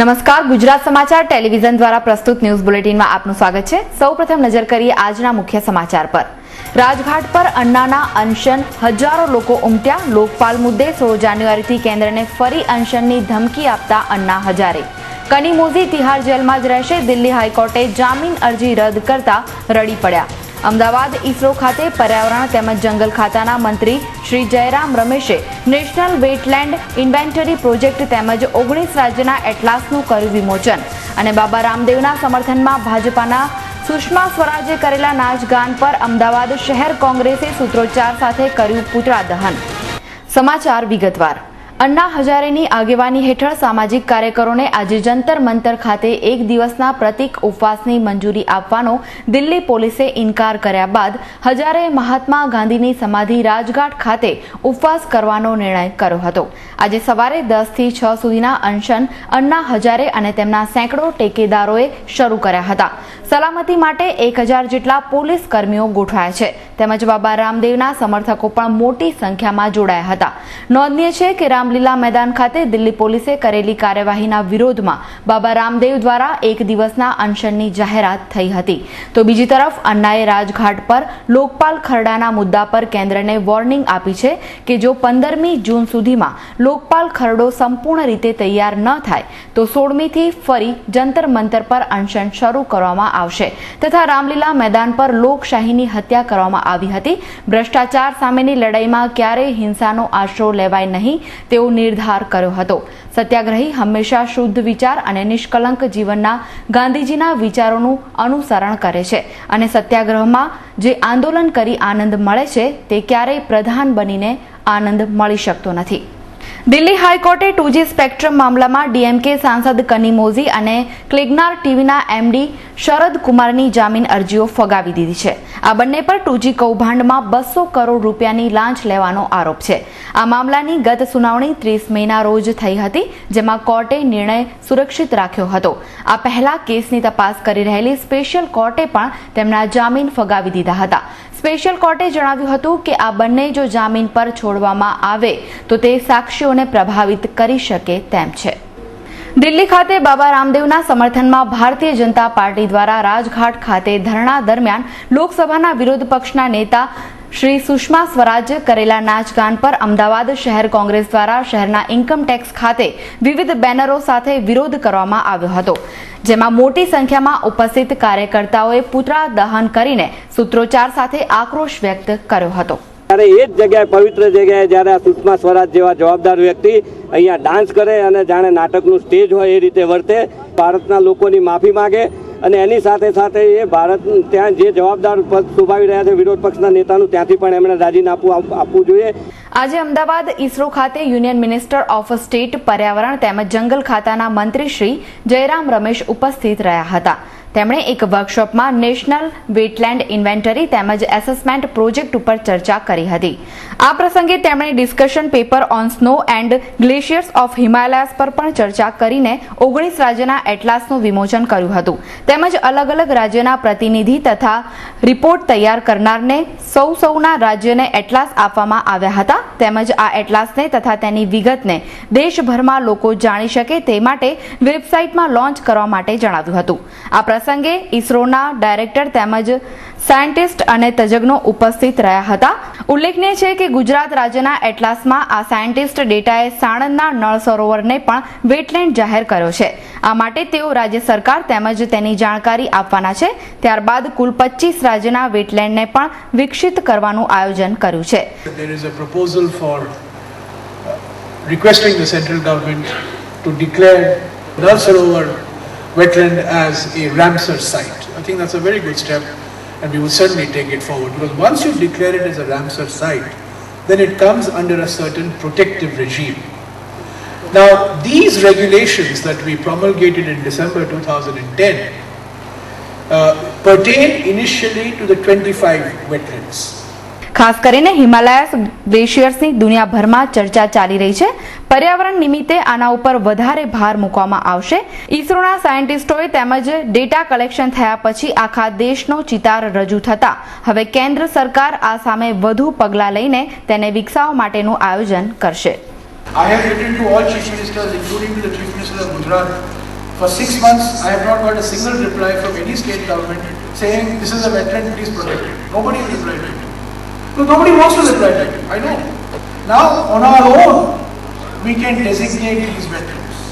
નમસ્કાર, ગુજરાત સમાચાર ટેલિવિઝન દ્વારા પ્રસ્તુત ન્યૂઝ બુલેટિનમાં આપનું સ્વાગત છે। સૌપ્રથમ નજર કરીએ આજના મુખ્ય સમાચાર પર। રાજઘાટ પર અન્નાના અનશન, હજારો લોકો ઉમટ્યા। લોકપાલ મુદ્દે 16 જાન્યુઆરીથી કેન્દ્રને ફરી અનશનની ધમકી આપતા અન્ના હજારે। કનીમોઝી તિહાર જેલમાં જ રહેશે। દિલ્હી હાઈકોર્ટે જામીન અરજી રદ કરતા રડી પડ્યા। અમદાવાદ ઇસરો ખાતે પર્યાવરણ તેમજ જંગલ ખાતાના મંત્રી શ્રી જયરામ રમેશે નેશનલ વેટલેન્ડ ઇન્વેન્ટરી પ્રોજેક્ટ તેમજ 19 રાજ્યના એટલાસનું કર્યું વિમોચન। અને બાબા રામદેવના સમર્થનમાં ભાજપાના સુષ્મા સ્વરાજે કરેલા નાચગાન પર અમદાવાદ શહેર કોંગ્રેસે સૂત્રોચ્ચાર સાથે કર્યું પૂતળા દહન। સમાચાર વિગતવાર। અન્ના હજારેની આગેવાની હેઠળ સામાજિક કાર્યકરોને આજે જંતર મંતર ખાતે એક દિવસના પ્રતિક ઉપવાસની મંજૂરી આપવાનો દિલ્હી પોલીસે ઇનકાર કર્યા બાદ હજારે મહાત્મા ગાંધીની સમાધિ રાજઘાટ ખાતે ઉપવાસ કરવાનો નિર્ણય કર્યો હતો। આજે સવારે 10 થી 6 સુધીના અનશન અન્ના હજારે અને તેમના સેંકડો ટેકેદારોએ શરૂ કર્યા હતા। સલામતી માટે 1000 જેટલા પોલીસ કર્મીઓ ગોઠવાયા છે તેમજ બાબા રામદેવના સમર્થકો પણ મોટી સંખ્યામાં જોડાયા હતા। નોંધનીય છે કે રામલીલા મેદાન ખાતે દિલ્હી પોલીસે કરેલી કાર્યવાહીના વિરોધમાં બાબા રામદેવ દ્વારા એક દિવસના અનશનની જાહેરાત થઈ હતી। તો બીજી તરફ અન્નાએ રાજઘાટ પર લોકપાલ ખરડાના મુદ્દા પર કેન્દ્રને વોર્નિંગ આપી છે કે જો 15મી જૂન સુધીમાં લોકપાલ ખરડો સંપૂર્ણ રીતે તૈયાર ન થાય તો 16મીથી ફરી જંતર મંતર પર અનશન શરૂ કરવામાં આવશે તથા રામલીલા મેદાન પર લોકશાહીની હત્યા કરવામાં આવી હતી। ભ્રષ્ટાચાર સામેની લડાઈમાં ક્યારેય હિંસાનો આશરો લેવાય નહીં તેવો નિર્ધાર કર્યો હતો। સત્યાગ્રહી હંમેશા શુદ્ધ વિચાર અને નિષ્કલંક જીવનના ગાંધીજીના વિચારોનું અનુસરણ કરે છે અને સત્યાગ્રહમાં જે આંદોલન કરી આનંદ મળે છે તે ક્યારેય પ્રધાન બનીને આનંદ મળી શકતો નથી। દિલ્હી હાઈકોર્ટે 2G સ્પેક્ટ્રમ મામલામાં ડીએમકે સાંસદ કનીમોઝી અને ક્લિગ્નાર ટીવીના એમડી શરદ કુમારની જામીન અરજીઓ ફગાવી દીધી છે। આ બંને પર 2G કૌભાંડમાં 200 કરોડ રૂપિયાની લાંચ લેવાનો આરોપ છે। આ મામલાની ગત સુનાવણી 30 મેના રોજ થઈ હતી જેમાં કોર્ટે નિર્ણય સુરક્ષિત રાખ્યો હતો। આ પહેલા કેસની તપાસ કરી રહેલી સ્પેશિયલ કોર્ટે પણ તેમના જામીન ફગાવી દીધા હતા। સ્પેશિયલ કોર્ટે જણાવ્યું હતું કે આ બંને જો જામીન પર છોડવામાં આવે તો તે સાક્ષીઓને પ્રભાવિત કરી શકે તેમ છે। દિલ્હી ખાતે બાબા રામદેવના સમર્થનમાં ભારતીય જનતા પાર્ટી દ્વારા રાજઘાટ ખાતે ધરણા દરમિયાન લોકસભાના વિરોધ પક્ષના નેતા શ્રી સુષ્મા સ્વરાજે કરેલા નાચગાન પર અમદાવાદ શહેર કોંગ્રેસ દ્વારા શહેરના ઇન્કમટેક્સ ખાતે વિવિધ બેનરો સાથે વિરોધ કરવામાં આવ્યો હતો જેમાં મોટી સંખ્યામાં ઉપસ્થિત કાર્યકર્તાઓએ પૂતળા દહન કરીને સૂત્રોચ્ચાર સાથે આક્રોશ વ્યક્ત કર્યો હતો। ત્યારે એ જ જગ્યાએ પવિત્ર જગ્યાએ જ્યારે આ સુષ્મા સ્વરાજ જેવા જવાબદાર વ્યક્તિ અહીંયા ડાન્સ કરે અને જાણે નાટકનું સ્ટેજ હોય એ રીતે વર્તે, ભારતના લોકોની માફી માંગે અને એની સાથે સાથે એ ભારત ત્યાં જે જવાબદાર પદ શોભાવી રહ્યા છે વિરોધ પક્ષના નેતાનું ત્યાંથી પણ એમણે રાજીનામું આપવું જોઈએ। આજે અમદાવાદ ઇસરો ખાતે યુનિયન મિનિસ્ટર ઓફ સ્ટેટ પર્યાવરણ તેમજ જંગલ ખાતાના મંત્રી શ્રી જયરામ રમેશ ઉપસ્થિત રહ્યા હતા। તેમણે એક વર્કશોપમાં નેશનલ વેટલેન્ડ ઇન્વેન્ટરી તેમજ એસેસમેન્ટ પ્રોજેક્ટ ઉપર ચર્ચા કરી હતી। આ પ્રસંગે તેમણે discussion paper on snow and glaciers of Himalayas પર પણ ચર્ચા કરીને 19 રાજ્યના એટલાસનું વિમોચન કર્યું હતું તેમજ અલગ અલગ રાજ્યના પ્રતિનિધિ તથા રિપોર્ટ તૈયાર કરનારને સૌના રાજ્યને એટલાસ આપવામાં આવ્યા હતા તેમજ આ એટલાસને તથા તેની વિગતને દેશભરમાં લોકો જાણી શકે તે માટે વેબસાઇટમાં લોન્ચ કરવા માટે જણાવ્યું હતું। આ પ્રસંગે ઇસરોના ડાયરેક્ટર તેમજ સાયન્ટિસ્ટ અને તજજ્ઞો ઉપસ્થિત રહ્યા હતા। ઉલ્લેખનીય છે કે ગુજરાત રાજ્યના એટલાસમાં આ સાયન્ટિસ્ટ ડેટાએ સાણંદના નળ સરોવરને પણ વેટલેન્ડ જાહેર કર્યો છે। આ માટે તેઓ રાજ્ય સરકાર તેમજ તેની જાણકારી આપવાના છે। ત્યારબાદ કુલ 25 રાજ્યના વેટલેન્ડને પણ વિકસિત કરવાનું આયોજન કર્યું છે। There is a proposal for requesting the central government to declare Nal Sarovar wetland as a Ramsar site. I think that's a very good step and we will certainly take it forward because once you declare it as a Ramsar site, then it comes under a certain protective regime. Now, these regulations that we promulgated in December 2010 pertain initially to the 25 wetlands. ખાસ કરીને Himalayas ગ્લેશિયર્સની દુનિયાભરમાં ચર્ચા ચાલી રહી છે। પર્યાવરણ નિમિત્તે આના ઉપર વધારે ભાર મૂકવામાં આવશે। ઇસરોના સાયન્ટિસ્ટોએ તેમજ ડેટા કલેક્શન થયા પછી આખા દેશનો ચિતાર રજૂ થતા હવે કેન્દ્ર સરકાર આ સામે વધુ પગલાં લઈને તેને વિકસાવવા માટેનું આયોજન કરશે। I have written to all chief ministers, including to the chief minister of Gujarat, For 6 months, I have not got a single reply from any state government saying this is a wetland, please protect it. Nobody has replied to it. No, nobody wants to reply to it. I know. Now, on our own, we can designate these wetlands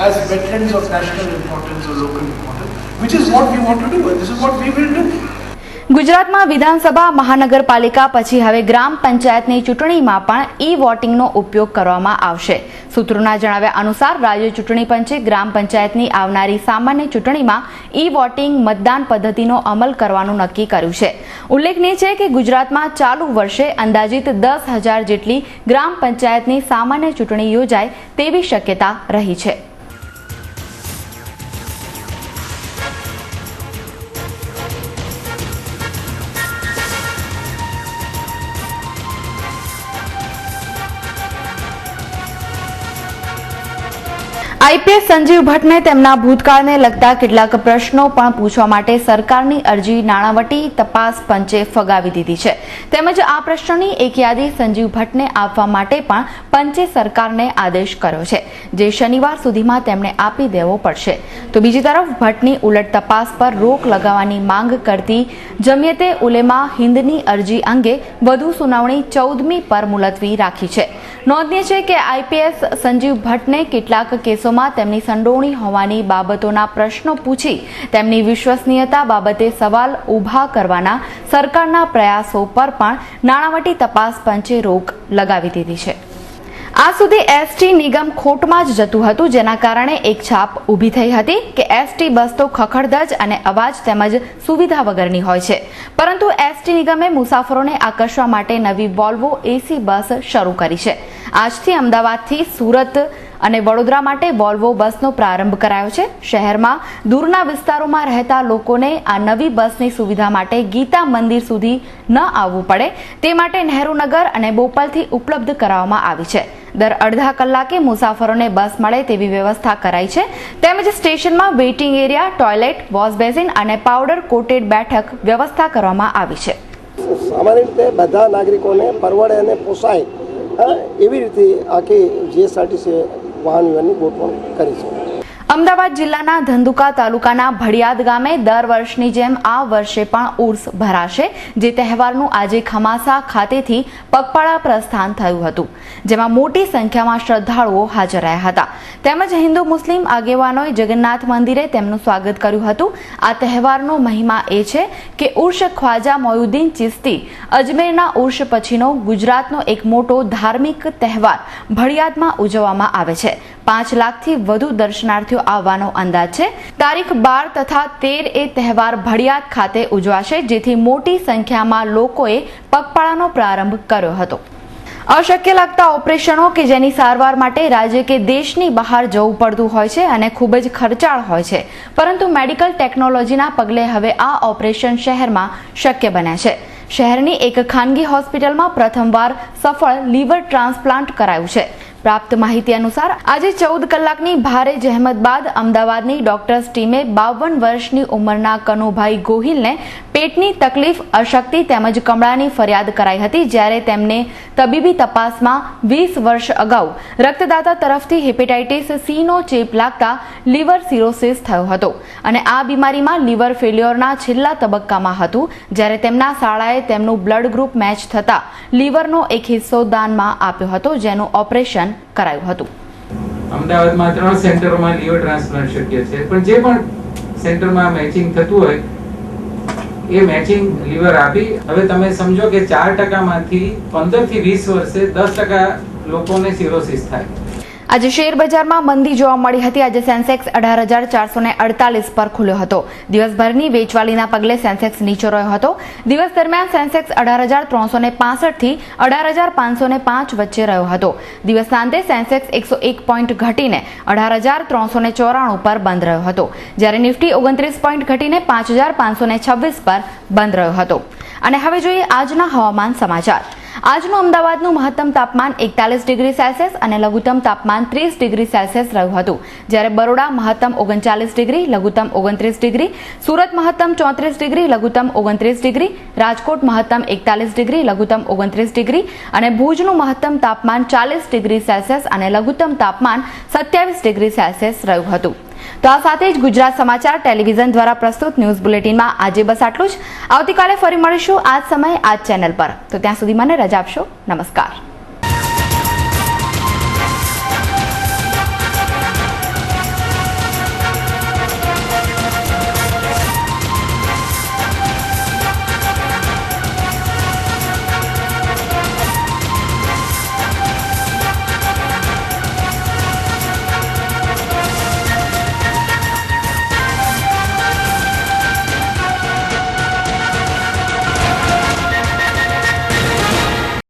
as wetlands of national importance or local importance, which is what we want to do, and this is what we will do. ગુજરાતમાં વિધાનસભા મહાનગરપાલિકા પછી હવે ગ્રામ પંચાયતની ચૂંટણીમાં પણ ઈ વોટિંગનો ઉપયોગ કરવામાં આવશે. સૂત્રોના જણાવ્યા અનુસાર રાજ્ય ચૂંટણી પંચે ગ્રામ પંચાયતની આવનારી સામાન્ય ચૂંટણીમાં ઈ વોટિંગ મતદાન પદ્ધતિનો અમલ કરવાનું નક્કી કર્યું છે. ઉલ્લેખનીય છે કે ગુજરાતમાં ચાલુ વર્ષે અંદાજિત 10,000 જેટલી ગ્રામ પંચાયતની સામાન્ય ચૂંટણી યોજાય તેવી શક્યતા રહી છે. આઈપીએસ સંજીવ ભટ્ટને તેમના ભૂતકાળને લગતા કેટલાક પ્રશ્નો પણ પૂછવા માટે સરકારની અરજી નાણાવટી તપાસ પંચે ફગાવી દીધી છે. તેમજ આ પ્રશ્નોની એક યાદી સંજીવ ભટ્ટને આપવા માટે પણ પંચે સરકારને આદેશ કર્યો છે, જે શનિવાર સુધીમાં તેમણે આપી દેવો પડશે. તો બીજી તરફ ભટ્ટની ઉલટ તપાસ પર રોક લગાવવાની માંગ કરતી જમિયતે ઉલેમા હિન્દની અરજી અંગે વધુ સુનાવણી 14મી પર મુલતવી રાખી છે. નોંધનીય છે કે આઈપીએસ સંજીવ ભટ્ટને કેટલાક કેસોમાં તેમની સંડોવણી હોવાની બાબતોના પ્રશ્નો પૂછી તેમની વિશ્વસનીયતા બાબતે સવાલ ઊભા કરવાના સરકારના પ્રયાસો પર પણ નાણાવટી તપાસ પંચે રોક લગાવી દીધી છે. આ સુધી એસટી નિગમ ખોટમાં જ જતું હતું, જેના કારણે એક છાપ ઊભી થઈ હતી કે એસટી બસ તો ખખડધજ અને અવાજ તેમજ સુવિધા વગરની હોય છે. પરંતુ એસટી નિગમે મુસાફરોને આકર્ષવા માટે નવી વોલ્વો એસી બસ શરૂ કરી છે. આજથી અમદાવાદથી સુરત અને વડોદરા માટે વોલ્વો બસનો પ્રારંભ કરાયો છે. શહેરમાં દૂરના વિસ્તારોમાં રહેતા લોકોને આ નવી બસની સુવિધા માટે ગીતા મંદિર સુધી ન આવવું પડે તે માટે નહેરુનગર અને બોપલથી ઉપલબ્ધ કરાવવામાં આવી છે. દર અડધા કલાકે મુસાફરોને બસ મળે તેવી વ્યવસ્થા કરાઈ છે. તેમજ સ્ટેશનમાં waiting area, toilet, wash basin અને પાવડર કોટેડ બેઠક વ્યવસ્થા કરવામાં આવી છે. સામાન્ય રીતે બધા નાગરિકોને પરવડે અને પોસાય એવી રીતે આખી જીએસઆરટીસી વાહન વ્યવહારની ગોઠવણ કરી છે. અમદાવાદ જિલ્લાના ધંધુકા તાલુકાના ભડિયાદ ગામે દર વર્ષની જેમ આ વર્ષે પણ ઉર્સ ભરાશે, જે તહેવારનું આજે ખમાસા ખાતેથી પગપાળા પ્રસ્થાન થયું હતું, જેમાં મોટી સંખ્યામાં શ્રદ્ધાળુઓ હાજર રહ્યા હતા. તેમજ હિન્દુ મુસ્લિમ આગેવાનોએ જગન્નાથ મંદિરે તેમનું સ્વાગત કર્યું હતું. આ તહેવારનો મહિમા એ છે કે ઉર્સ ખ્વાજા મોયુદ્દીન ચિશ્તી અજમેરના ઉર્સ પછીનો ગુજરાતનો એક મોટો ધાર્મિક તહેવાર ભડિયાદમાં ઉજવવામાં આવે છે. 5 લાખથી વધુ દર્શનાર્થીઓ આવવાનો અંદાજ છે. તારીખ 12 તથા 13 એ તહેવાર ભડિયાદ ખાતે ઉજવાશે, જેથી મોટી સંખ્યામાં લોકોએ પગપાળાનો પ્રારંભ કર્યો હતો. અશક્ય લાગતા ઓપરેશનો કે જેની સારવાર માટે રાજ્ય કે દેશની બહાર જવું પડતું હોય છે અને ખૂબ જ ખર્ચાળ હોય છે, પરંતુ મેડિકલ ટેકનોલોજીના પગલે હવે આ ઓપરેશન શહેરમાં શક્ય બન્યા છે. શહેરની એક ખાનગી હોસ્પિટલમાં પ્રથમવાર સફળ લીવર ટ્રાન્સપ્લાન્ટ કરાયું છે. પ્રાપ્ત માહિતી અનુસાર આજે 14 કલાકની ભારે જહેમત બાદ અમદાવાદની ડોક્ટર્સ ટીમે 52 વર્ષની ઉંમરના કનુભાઈ ગોહિલને પેટની તકલીફ, અશક્તિ તેમજ કમળાની ફરિયાદ કરાઈ હતી, જ્યારે તેમને તબીબી તપાસમાં 20 વર્ષ અગાઉ રક્તદાતા તરફથી હેપેટાઇટિસ સી નો ચેપ લાગતા લીવર સિરોસિસ થયો હતો અને આ બીમારીમાં લીવર ફેલ્યોરના છેલ્લા તબક્કામાં હતું, જ્યારે તેમના શાળાએ તેમનું બ્લડ ગ્રુપ મેચ થતા લીવરનો એક હિસ્સો દાનમાં આપ્યો હતો, જેનું ઓપરેશન કરાયું હતું. અમદાવાદમાં 3 સેન્ટરોમાં લીવર ટ્રાન્સપ્લાન્ટ શક્ય છે, પણ જે પણ સેન્ટરમાં મેચિંગ થતું હોય એ મેચિંગ લીવર આપી, હવે તમે સમજો કે 4% માંથી 15 થી 20 વર્ષે 10% લોકોને સિરોસિસ થાય. આજે શેર બજારમાં મંદી જોવા મળી હતી. આજે સેન્સેક્સ 18,448 પર ખુલ્યો હતો. દિવસભરની વેચવાલીના પગલે સેન્સેક્સ નીચો રહ્યો હતો. દિવસ દરમિયાન સેન્સેક્સ 18,365 થી 18,505 વચ્ચે રહ્યો હતો. દિવસના અંતે સેન્સેક્સ 101 પોઈન્ટ ઘટીને 18,394 પર બંધ રહ્યો હતો, જ્યારે નિફ્ટી 29 પોઈન્ટ ઘટીને 5,526 પર બંધ રહ્યો હતો. અને હવે જોઈએ આજના હવામાન સમાચાર. આજનું અમદાવાદનું મહત્તમ તાપમાન 41 ડિગ્રી સેલ્સિયસ અને લઘુત્તમ તાપમાન 30 ડિગ્રી સેલ્સિયસ રહ્યું હતું, જ્યારે બરોડા મહત્તમ 39 ડિગ્રી, લઘુત્તમ 29 ડિગ્રી, સુરત મહત્તમ 34 ડિગ્રી, લઘુત્તમ 29 ડિગ્રી, રાજકોટ મહત્તમ 41 ડિગ્રી, લઘુત્તમ 29 ડિગ્રી અને ભુજનું મહત્તમ તાપમાન 40 ડિગ્રી સેલ્સિયસ અને લઘુત્તમ તાપમાન 27 ડિગ્રી સેલ્સિયસ રહ્યું હતું. તો આ સાથે જ ગુજરાત સમાચાર ટેલિવિઝન દ્વારા પ્રસ્તુત ન્યૂઝ બુલેટિનમાં આજે બસ આટલું જ. આવતીકાલે ફરી મળીશું આ જ સમયે આ જ ચેનલ પર. તો ત્યાં સુધી મને રજા આપશો. નમસ્કાર.